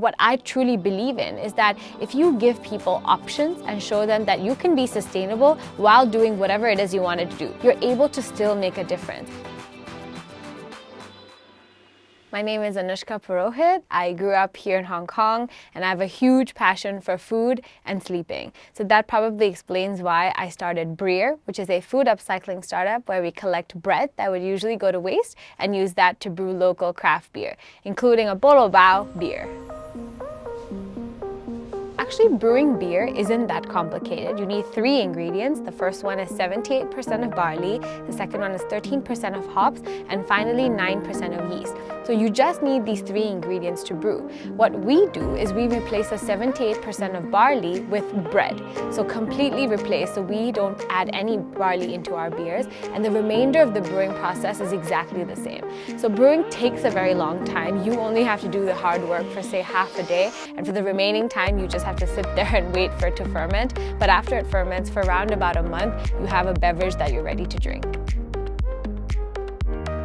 What I truly believe in is that if you give people options and show them that you can be sustainable while doing whatever it is you wanted to do, you're able to still make a difference. My name is Anushka Purohit. I grew up here in Hong Kong and I have a huge passion for food and sleeping. So that probably explains why I started brew, which is a food upcycling startup where we collect bread that would usually go to waste and use that to brew local craft beer, including a bolo bao beer. Actually, brewing beer isn't that complicated. You need 3 ingredients. The first one is 78% of barley, the second one is 13% of hops, and finally 9% of yeast. So you just need these 3 ingredients to brew. What we do is we replace the 78% of barley with bread. So completely replace, so we don't add any barley into our beers, and the remainder of the brewing process is exactly the same. So brewing takes a very long time. You only have to do the hard work for say half a day, and for the remaining time you just have to sit there and wait for it to ferment. But after it ferments for around about a month, you have a beverage that you're ready to drink.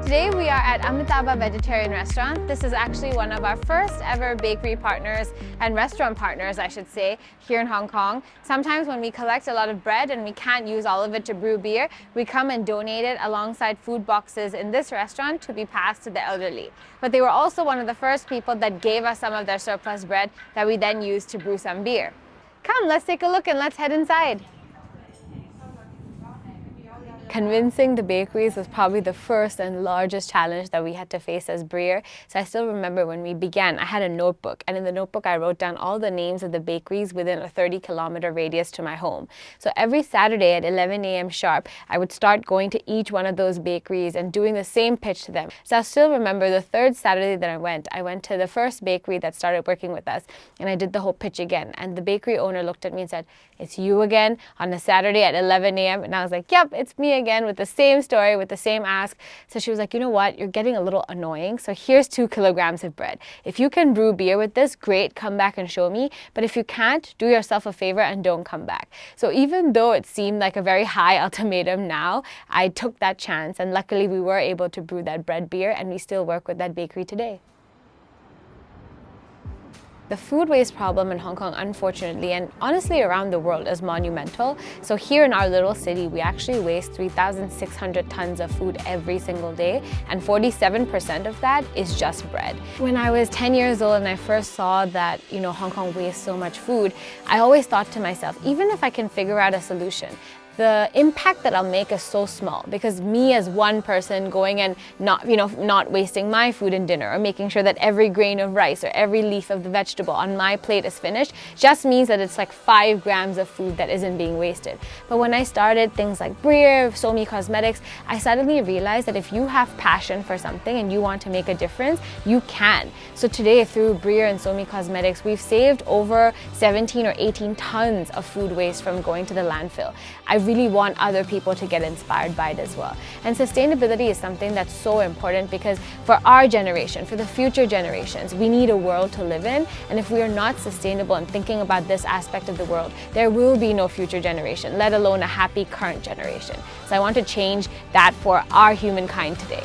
Today we are at Amitabha Vegetarian Restaurant. This is actually one of our first ever bakery partners and restaurant partners, I should say, here in Hong Kong. Sometimes when we collect a lot of bread and we can't use all of it to brew beer, we come and donate it alongside food boxes in this restaurant to be passed to the elderly. But they were also one of the first people that gave us some of their surplus bread that we then used to brew some beer. Come, let's take a look and let's head inside. Convincing the bakeries was probably the first and largest challenge that we had to face as brewer. So I still remember when we began, I had a notebook, and in the notebook I wrote down all the names of the bakeries within a 30-kilometer radius to my home. So every Saturday at 11 a.m. sharp, I would start going to each one of those bakeries and doing the same pitch to them. So I still remember the 3rd Saturday that I went to the first bakery that started working with us, and I did the whole pitch again. And the bakery owner looked at me and said, "It's you again on a Saturday at 11 a.m. And I was like, "Yep, it's me again with the same story, with the same ask." So she was like, "You know what, you're getting a little annoying. So here's 2 kilograms of bread. If you can brew beer with this, great, come back and show me. But if you can't, do yourself a favor and don't come back." So even though it seemed like a very high ultimatum now, I took that chance, and luckily we were able to brew that bread beer, and we still work with that bakery today. The food waste problem in Hong Kong, unfortunately, and honestly around the world, is monumental. So here in our little city, we actually waste 3,600 tons of food every single day, and 47% of that is just bread. When I was 10 years old and I first saw that, Hong Kong wastes so much food, I always thought to myself, even if I can figure out a solution, the impact that I'll make is so small, because me as one person going and not wasting my food in dinner, or making sure that every grain of rice or every leaf of the vegetable on my plate is finished, just means that it's like 5 grams of food that isn't being wasted. But when I started things like brew, Somi Cosmetics, I suddenly realized that if you have passion for something and you want to make a difference, you can. So today, through brew and Somi Cosmetics, we've saved over 17 or 18 tons of food waste from going to the landfill. I really want other people to get inspired by it as well. And sustainability is something that's so important, because for our generation, for the future generations, we need a world to live in. And if we are not sustainable and thinking about this aspect of the world, there will be no future generation, let alone a happy current generation. So I want to change that for our humankind today.